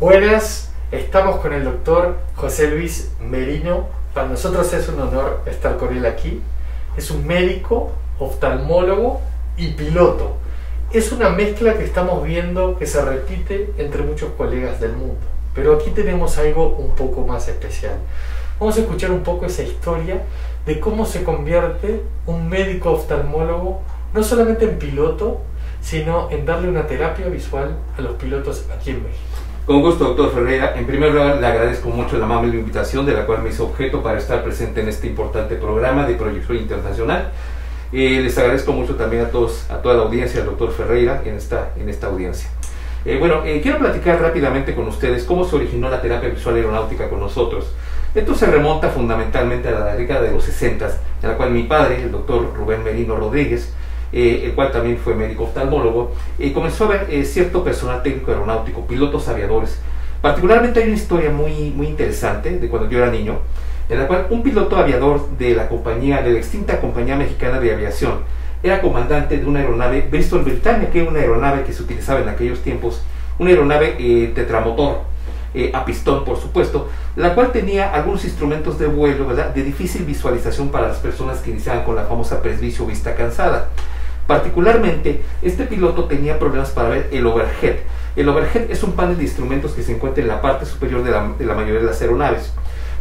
Buenas, estamos con el doctor José Luis Merino. Para nosotros es un honor estar con él aquí. Es un médico, oftalmólogo y piloto. Es una mezcla que estamos viendo que se repite entre muchos colegas del mundo. Pero aquí tenemos algo un poco más especial. Vamos a escuchar un poco esa historia de cómo se convierte un médico oftalmólogo no solamente en piloto, sino en darle una terapia visual a los pilotos aquí en México. Con gusto, doctor Ferreira. En primer lugar, le agradezco mucho la amable invitación de la cual me hizo objeto para estar presente en este importante programa de proyección internacional. Les agradezco mucho también a toda la audiencia del doctor Ferreira en esta audiencia. Quiero platicar rápidamente con ustedes cómo se originó la terapia visual aeronáutica con nosotros. Esto se remonta fundamentalmente a la década de los 60, en la cual mi padre, el doctor Rubén Merino Rodríguez, el cual también fue médico oftalmólogo, comenzó a ver cierto personal técnico aeronáutico, pilotos aviadores. Particularmente hay una historia muy interesante de cuando yo era niño, en la cual un piloto aviador de la extinta Compañía Mexicana de Aviación era comandante de una aeronave Bristol Britannia, que era una aeronave que se utilizaba en aquellos tiempos, una aeronave tetramotor, a pistón por supuesto, la cual tenía algunos instrumentos de vuelo, ¿verdad?, de difícil visualización para las personas que iniciaban con la famosa presbicia o vista cansada. Particularmente, este piloto tenía problemas para ver el overhead. El overhead es un panel de instrumentos que se encuentra en la parte superior de la mayoría de las aeronaves.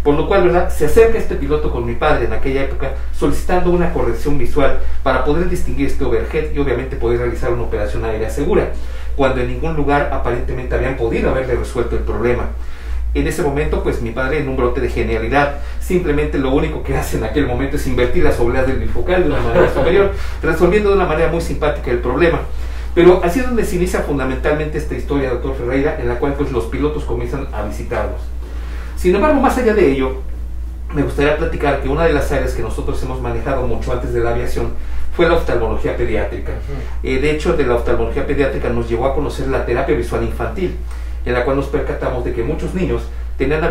Por lo cual, ¿verdad?, se acerca este piloto con mi padre en aquella época solicitando una corrección visual para poder distinguir este overhead y obviamente poder realizar una operación aérea segura, cuando en ningún lugar aparentemente habían podido haberle resuelto el problema. En ese momento, pues mi padre, en un brote de genialidad, simplemente lo único que hace en aquel momento es invertir las obleas del bifocal de una manera superior, resolviendo de una manera muy simpática el problema. Pero así es donde se inicia fundamentalmente esta historia, doctor Ferreira, en la cual pues los pilotos comienzan a visitarnos. Sin embargo, más allá de ello, me gustaría platicar que una de las áreas que nosotros hemos manejado mucho antes de la aviación fue la oftalmología pediátrica. De hecho, de la oftalmología pediátrica nos llevó a conocer la terapia visual infantil, en la cual nos percatamos de que muchos niños tenían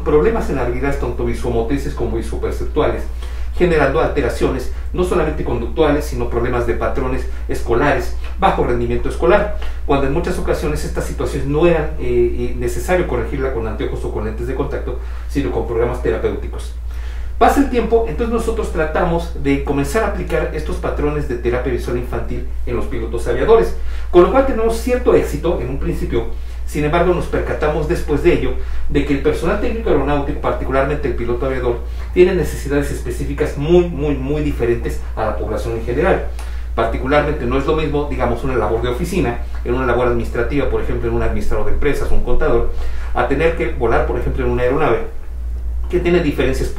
problemas en habilidades tanto visuomotrices como visuoperceptuales, generando alteraciones no solamente conductuales, sino problemas de patrones escolares, bajo rendimiento escolar, cuando en muchas ocasiones estas situaciones no eran necesario corregirla con anteojos o con lentes de contacto, sino con programas terapéuticos. Pasa el tiempo, entonces nosotros tratamos de comenzar a aplicar estos patrones de terapia visual infantil en los pilotos aviadores, con lo cual tenemos cierto éxito en un principio. Sin embargo, nos percatamos después de ello de que el personal técnico aeronáutico, particularmente el piloto aviador, tiene necesidades específicas muy diferentes a la población en general. Particularmente no es lo mismo, digamos, una labor de oficina, en una labor administrativa, por ejemplo, en un administrador de empresas o un contador, a tener que volar, por ejemplo, en una aeronave que tiene diferentes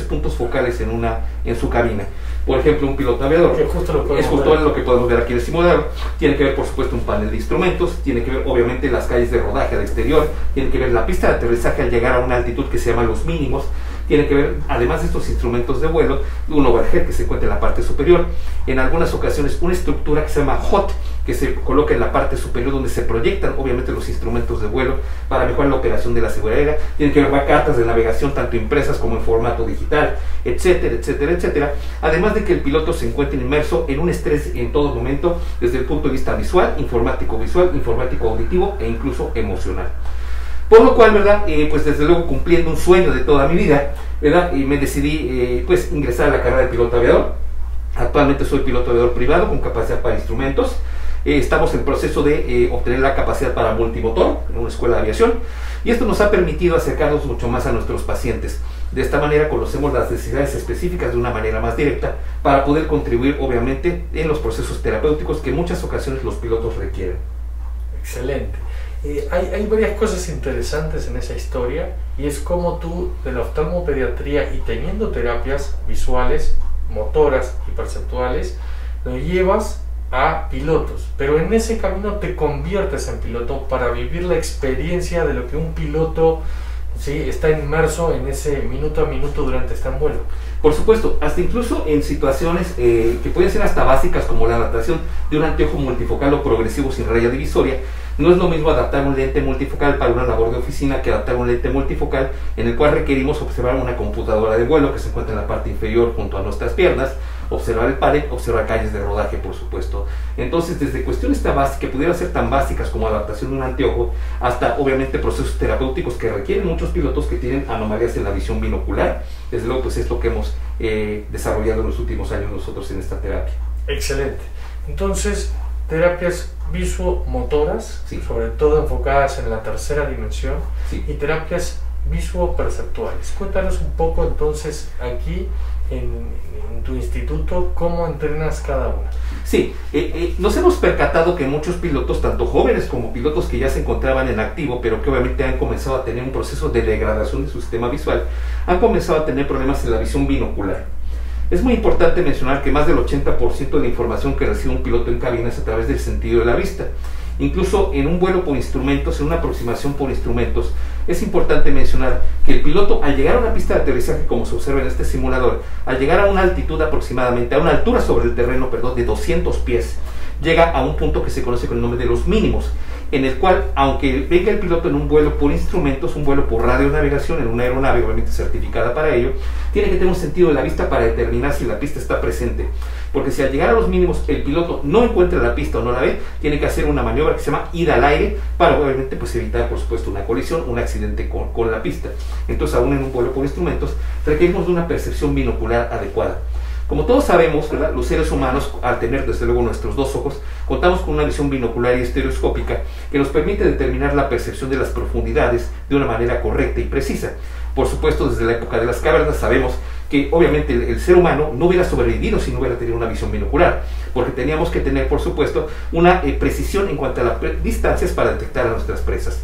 puntos focales en su cabina. Por ejemplo, un piloto aviador, es justo lo que podemos ver aquí en el simulador. Tiene que ver, por supuesto, un panel de instrumentos, tiene que ver, obviamente, las calles de rodaje al exterior, tiene que ver la pista de aterrizaje al llegar a una altitud que se llama los mínimos, tiene que ver, además de estos instrumentos de vuelo, un overhead que se encuentra en la parte superior. En algunas ocasiones, una estructura que se llama HOT, que se coloca en la parte superior donde se proyectan, obviamente, los instrumentos de vuelo para mejorar la operación de la seguridad aérea. Tiene que ver cartas de navegación, tanto impresas como en formato digital, etcétera, etcétera, etcétera. Además de que el piloto se encuentra inmerso en un estrés en todo momento, desde el punto de vista visual, informático auditivo e incluso emocional. Por lo cual, ¿verdad?, pues desde luego cumpliendo un sueño de toda mi vida, ¿verdad?, me decidí pues ingresar a la carrera de piloto aviador. Actualmente soy piloto aviador privado con capacidad para instrumentos. Estamos en proceso de obtener la capacidad para multimotor en una escuela de aviación, y esto nos ha permitido acercarnos mucho más a nuestros pacientes. De esta manera conocemos las necesidades específicas de una manera más directa para poder contribuir, obviamente, en los procesos terapéuticos que en muchas ocasiones los pilotos requieren. Excelente. Hay varias cosas interesantes en esa historia, y es como tú, de la oftalmopediatría y teniendo terapias visuales, motoras y perceptuales, lo llevas a pilotos, pero en ese camino te conviertes en piloto para vivir la experiencia de lo que un piloto, ¿sí?, está inmerso en ese minuto a minuto durante estar en vuelo. Por supuesto, hasta incluso en situaciones que pueden ser hasta básicas, como la adaptación de un anteojo multifocal o progresivo sin raya divisoria. No es lo mismo adaptar un lente multifocal para una labor de oficina que adaptar un lente multifocal en el cual requerimos observar una computadora de vuelo que se encuentra en la parte inferior junto a nuestras piernas, observar el panel, observar calles de rodaje, por supuesto. Entonces, desde cuestiones tan básicas, que pudieran ser tan básicas como adaptación de un anteojo, hasta obviamente procesos terapéuticos que requieren muchos pilotos que tienen anomalías en la visión binocular. Desde luego, pues es lo que hemos desarrollado en los últimos años nosotros en esta terapia. Excelente. Entonces, terapias visuomotoras, sí, sobre todo enfocadas en la tercera dimensión, sí, y terapias visuoperceptuales. Cuéntanos un poco entonces aquí en tu instituto cómo entrenas cada una. Sí, nos hemos percatado que muchos pilotos, tanto jóvenes como pilotos que ya se encontraban en activo, pero que obviamente han comenzado a tener un proceso de degradación de su sistema visual, han comenzado a tener problemas en la visión binocular. Es muy importante mencionar que más del 80% de la información que recibe un piloto en cabina es a través del sentido de la vista. Incluso en un vuelo por instrumentos, en una aproximación por instrumentos, es importante mencionar que el piloto, al llegar a una pista de aterrizaje, como se observa en este simulador, al llegar a una altitud aproximadamente, a una altura sobre el terreno, perdón, de 200 pies, llega a un punto que se conoce con el nombre de los mínimos, en el cual, aunque venga el piloto en un vuelo por instrumentos, un vuelo por radionavegación, en una aeronave obviamente certificada para ello, tiene que tener un sentido de la vista para determinar si la pista está presente. Porque si al llegar a los mínimos el piloto no encuentra la pista o no la ve, tiene que hacer una maniobra que se llama ida al aire para obviamente pues evitar por supuesto una colisión, un accidente con la pista. Entonces, aún en un vuelo por instrumentos requerimos de una percepción binocular adecuada. Como todos sabemos, ¿verdad?, los seres humanos, al tener desde luego nuestros dos ojos, contamos con una visión binocular y estereoscópica que nos permite determinar la percepción de las profundidades de una manera correcta y precisa. Por supuesto, desde la época de las cavernas sabemos que obviamente el ser humano no hubiera sobrevivido si no hubiera tenido una visión binocular, porque teníamos que tener, por supuesto, una precisión en cuanto a las distancias para detectar a nuestras presas.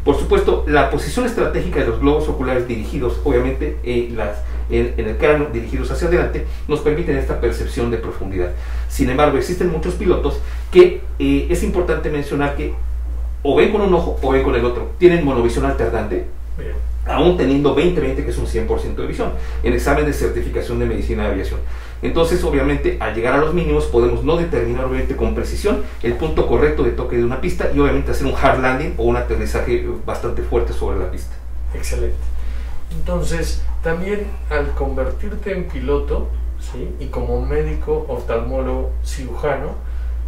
Por supuesto, la posición estratégica de los globos oculares dirigidos, obviamente, en el cráneo, dirigidos hacia adelante, nos permiten esta percepción de profundidad. Sin embargo, existen muchos pilotos que es importante mencionar que o ven con un ojo o ven con el otro. Tienen monovisión alternante, aún teniendo 20-20, que es un 100% de visión, en examen de certificación de medicina de aviación. Entonces, obviamente, al llegar a los mínimos, podemos no determinar, obviamente, con precisión el punto correcto de toque de una pista y, obviamente, hacer un hard landing o un aterrizaje bastante fuerte sobre la pista. Excelente. Entonces, también al convertirte en piloto, ¿sí?, y como médico, oftalmólogo, cirujano,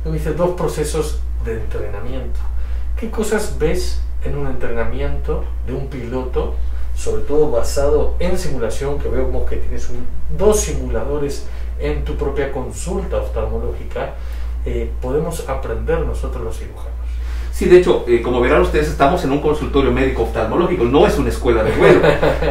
tuviste dos procesos de entrenamiento. ¿Qué cosas ves en un entrenamiento de un piloto, sobre todo basado en simulación, que veo como que tienes dos simuladores en tu propia consulta oftalmológica, podemos aprender nosotros los cirujanos? Sí, de hecho, como verán ustedes, estamos en un consultorio médico oftalmológico, no es una escuela de vuelo.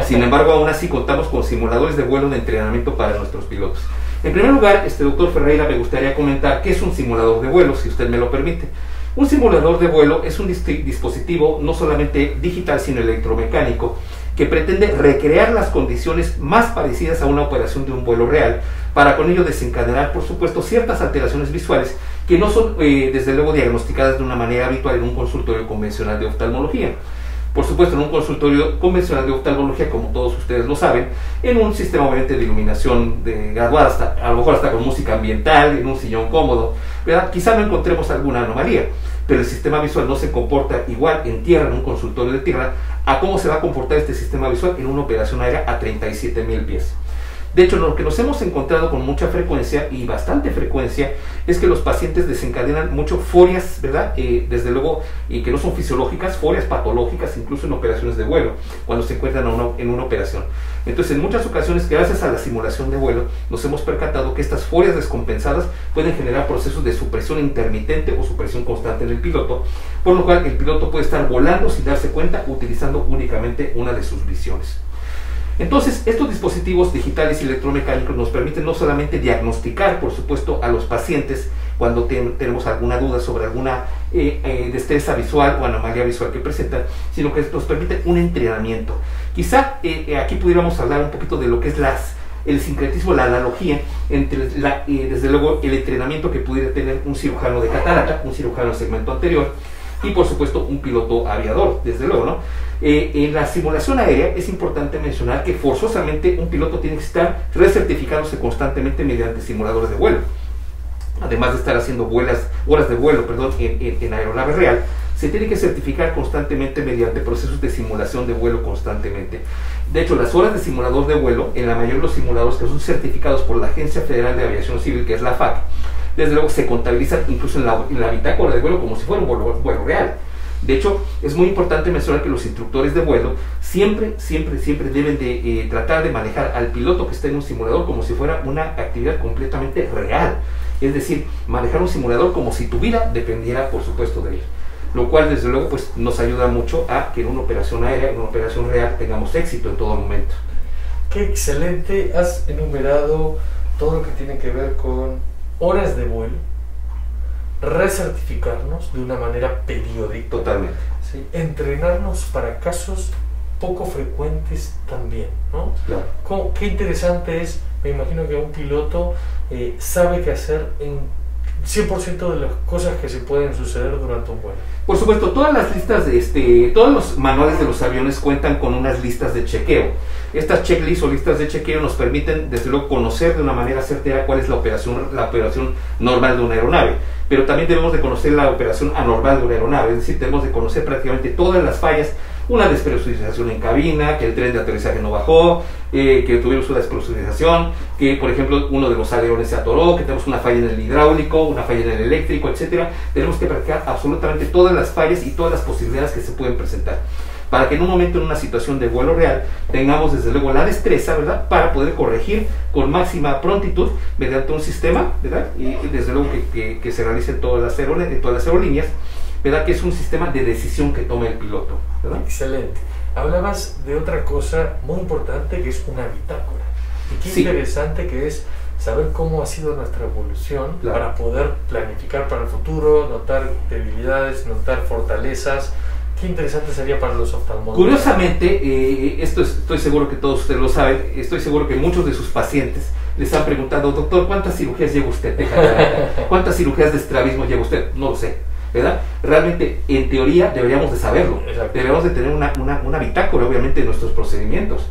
Sin embargo, aún así contamos con simuladores de vuelo de entrenamiento para nuestros pilotos. En primer lugar, doctor Ferreira, me gustaría comentar qué es un simulador de vuelo, si usted me lo permite. Un simulador de vuelo es un dispositivo no solamente digital, sino electromecánico, que pretende recrear las condiciones más parecidas a una operación de un vuelo real, para con ello desencadenar, por supuesto, ciertas alteraciones visuales que no son, desde luego, diagnosticadas de una manera habitual en un consultorio convencional de oftalmología. Por supuesto, en un consultorio convencional de oftalmología, como todos ustedes lo saben, en un sistema obviamente de iluminación graduada, a lo mejor hasta con música ambiental, en un sillón cómodo, ¿verdad?, quizá no encontremos alguna anomalía, pero el sistema visual no se comporta igual en tierra, en un consultorio de tierra, a cómo se va a comportar este sistema visual en una operación aérea a 37.000 pies. De hecho, lo que nos hemos encontrado con mucha frecuencia y bastante frecuencia es que los pacientes desencadenan mucho forias, ¿verdad? Desde luego, que no son fisiológicas, forias patológicas, incluso en operaciones de vuelo, cuando se encuentran en una operación. Entonces, en muchas ocasiones, gracias a la simulación de vuelo, nos hemos percatado que estas forias descompensadas pueden generar procesos de supresión intermitente o supresión constante en el piloto, por lo cual el piloto puede estar volando sin darse cuenta, utilizando únicamente una de sus visiones. Entonces, estos dispositivos digitales y electromecánicos nos permiten no solamente diagnosticar, por supuesto, a los pacientes cuando tenemos alguna duda sobre alguna destreza visual o anomalía visual que presentan, sino que nos permite un entrenamiento. Quizá aquí pudiéramos hablar un poquito de lo que es el sincretismo, la analogía entre, desde luego, el entrenamiento que pudiera tener un cirujano de catarata, un cirujano de segmento anterior, y por supuesto un piloto aviador, desde luego, ¿no? En la simulación aérea es importante mencionar que forzosamente un piloto tiene que estar recertificándose constantemente mediante simuladores de vuelo. Además de estar haciendo horas de vuelo, en aeronave real, se tiene que certificar constantemente mediante procesos de simulación de vuelo constantemente. De hecho, las horas de simulador de vuelo, en la mayoría de los simuladores que son certificados por la Agencia Federal de Aviación Civil, que es la FAC, desde luego se contabilizan incluso en la bitácora de vuelo como si fuera un vuelo real. De hecho, es muy importante mencionar que los instructores de vuelo siempre deben de tratar de manejar al piloto que está en un simulador como si fuera una actividad completamente real. Es decir, manejar un simulador como si tu vida dependiera, por supuesto, de él. Lo cual, desde luego, pues nos ayuda mucho a que en una operación aérea, en una operación real, tengamos éxito en todo momento. Qué excelente. Has enumerado todo lo que tiene que ver con horas de vuelo, recertificarnos de una manera periódica. Totalmente. ¿Sí? Entrenarnos para casos poco frecuentes también, ¿no? Claro. Qué interesante es, me imagino que un piloto sabe qué hacer en 100% de las cosas que se pueden suceder durante un vuelo. Por supuesto, todas las listas todos los manuales de los aviones cuentan con unas listas de chequeo. Estas checklists o listas de chequeo nos permiten, desde luego, conocer de una manera certera cuál es la operación normal de una aeronave. Pero también debemos de conocer la operación anormal de una aeronave, es decir, tenemos de conocer prácticamente todas las fallas, una despresurización en cabina, que el tren de aterrizaje no bajó, que tuvimos una despresurización, que por ejemplo uno de los alerones se atoró, que tenemos una falla en el hidráulico, una falla en el eléctrico, etcétera. Tenemos que practicar absolutamente todas las fallas y todas las posibilidades que se pueden presentar, para que en un momento, en una situación de vuelo real, tengamos desde luego la destreza, ¿verdad?, para poder corregir con máxima prontitud mediante un sistema, ¿verdad?, y desde luego que se realice en todas las aerolíneas, ¿verdad?, que es un sistema de decisión que toma el piloto, ¿verdad? Excelente. Hablabas de otra cosa muy importante, que es una bitácora. Y qué interesante que es saber cómo ha sido nuestra evolución, claro, para poder planificar para el futuro, notar debilidades, notar fortalezas. Qué interesante sería para los oftalmólogos. Curiosamente, estoy seguro que todos ustedes lo saben, estoy seguro que muchos de sus pacientes les han preguntado: doctor, ¿cuántas cirugías lleva usted de catarata? ¿Cuántas cirugías de estrabismo lleva usted? No lo sé, ¿verdad? Realmente, en teoría, deberíamos de saberlo. Exacto. Deberíamos de tener una bitácora, obviamente, de nuestros procedimientos.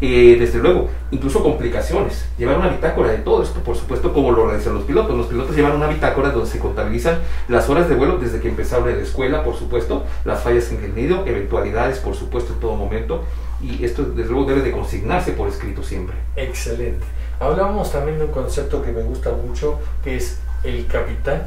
Desde luego, incluso complicaciones. Llevar una bitácora de todo esto, por supuesto, como lo realizan los pilotos. Los pilotos llevan una bitácora donde se contabilizan las horas de vuelo desde que empezaron en la escuela, por supuesto, las fallas en el nido, eventualidades, por supuesto, en todo momento. Y esto, desde luego, debe de consignarse por escrito siempre. Excelente. Hablábamos también de un concepto que me gusta mucho, que es el capitán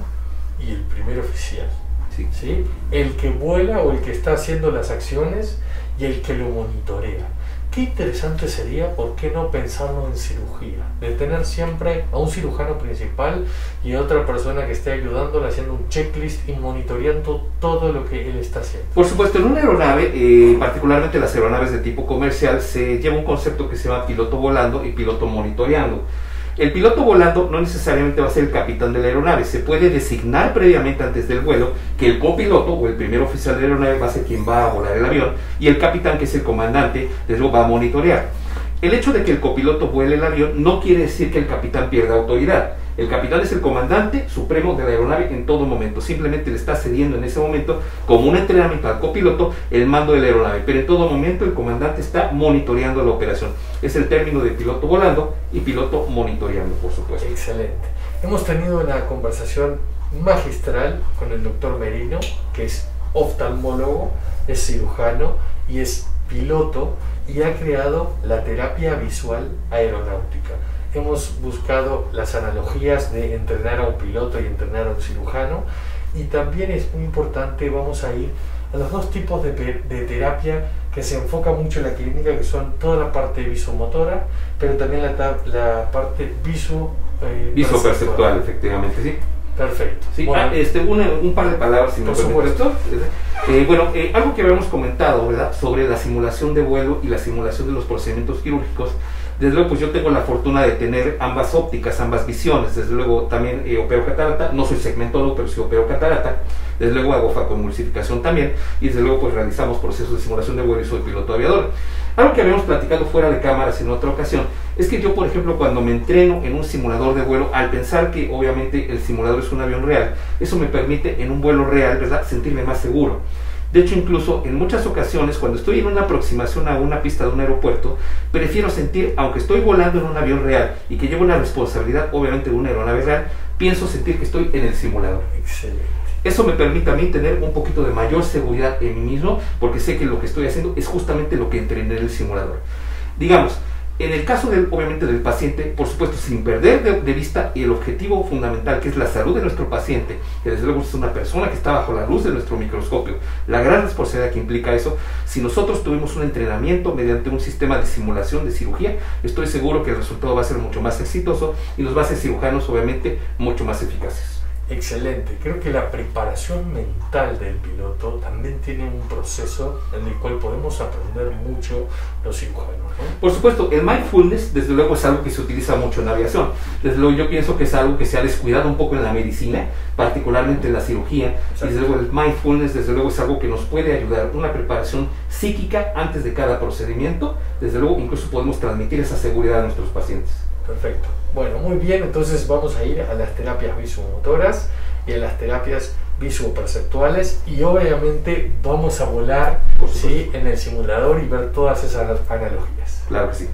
y el primer oficial. Sí. ¿Sí? El que vuela o el que está haciendo las acciones y el que lo monitorea. Qué interesante sería, ¿por qué no pensarlo en cirugía? De tener siempre a un cirujano principal y a otra persona que esté ayudándole, haciendo un checklist y monitoreando todo lo que él está haciendo. Por supuesto, en una aeronave, particularmente las aeronaves de tipo comercial, se lleva un concepto que se llama piloto volando y piloto monitoreando. El piloto volando no necesariamente va a ser el capitán de la aeronave. Se puede designar previamente antes del vuelo que el copiloto o el primer oficial de la aeronave va a ser quien va a volar el avión, y el capitán, que es el comandante, desde luego va a monitorear. El hecho de que el copiloto vuele el avión no quiere decir que el capitán pierda autoridad. El capitán es el comandante supremo de la aeronave en todo momento. Simplemente le está cediendo en ese momento, como un entrenamiento al copiloto, el mando de la aeronave. Pero en todo momento el comandante está monitoreando la operación. Es el término de piloto volando y piloto monitoreando, por supuesto. Excelente. Hemos tenido una conversación magistral con el doctor Merino, que es oftalmólogo, es cirujano y es piloto, y ha creado la terapia visual aeronáutica. Hemos buscado las analogías de entrenar a un piloto y entrenar a un cirujano, y también es muy importante, vamos a ir a los dos tipos de terapia que se enfoca mucho en la clínica, que son toda la parte visomotora, pero también la parte visoperceptual, efectivamente, sí. Perfecto. Sí, bueno, un par de palabras, si me permite. Algo que habíamos comentado, ¿verdad?, sobre la simulación de vuelo y la simulación de los procedimientos quirúrgicos. Desde luego, pues yo tengo la fortuna de tener ambas ópticas, ambas visiones. Desde luego, también opero catarata. No soy segmentólogo, pero sí opero catarata. Desde luego, hago facoemulsificación también. Y desde luego, pues realizamos procesos de simulación de vuelo, y soy piloto aviador. Algo que habíamos platicado fuera de cámaras en otra ocasión es que yo, por ejemplo, cuando me entreno en un simulador de vuelo, al pensar que obviamente el simulador es un avión real, eso me permite en un vuelo real, ¿verdad?, sentirme más seguro. De hecho, incluso en muchas ocasiones, cuando estoy en una aproximación a una pista de un aeropuerto, prefiero sentir, aunque estoy volando en un avión real y que llevo una responsabilidad obviamente de una aeronave real, pienso sentir que estoy en el simulador. Excelente. Eso me permite a mí tener un poquito de mayor seguridad en mí mismo, porque sé que lo que estoy haciendo es justamente lo que entrené en el simulador. Digamos, en el caso obviamente del paciente, por supuesto, sin perder de vista el objetivo fundamental, que es la salud de nuestro paciente, que desde luego es una persona que está bajo la luz de nuestro microscopio, la gran responsabilidad que implica eso. Si nosotros tuvimos un entrenamiento mediante un sistema de simulación de cirugía, estoy seguro que el resultado va a ser mucho más exitoso y nos va a hacer cirujanos, obviamente, mucho más eficaces. Excelente. Creo que la preparación mental del piloto también tiene un proceso en el cual podemos aprender mucho los cirujanos, ¿no? Por supuesto, el mindfulness desde luego es algo que se utiliza mucho en la aviación. Desde luego yo pienso que es algo que se ha descuidado un poco en la medicina, particularmente en la cirugía. Exacto. Y desde luego el mindfulness desde luego es algo que nos puede ayudar, una preparación psíquica antes de cada procedimiento. Desde luego incluso podemos transmitir esa seguridad a nuestros pacientes. Perfecto. Bueno, muy bien, entonces vamos a ir a las terapias visuomotoras y a las terapias visuoperceptuales y obviamente vamos a volar, ¿sí?, en el simulador y ver todas esas analogías. Claro que sí.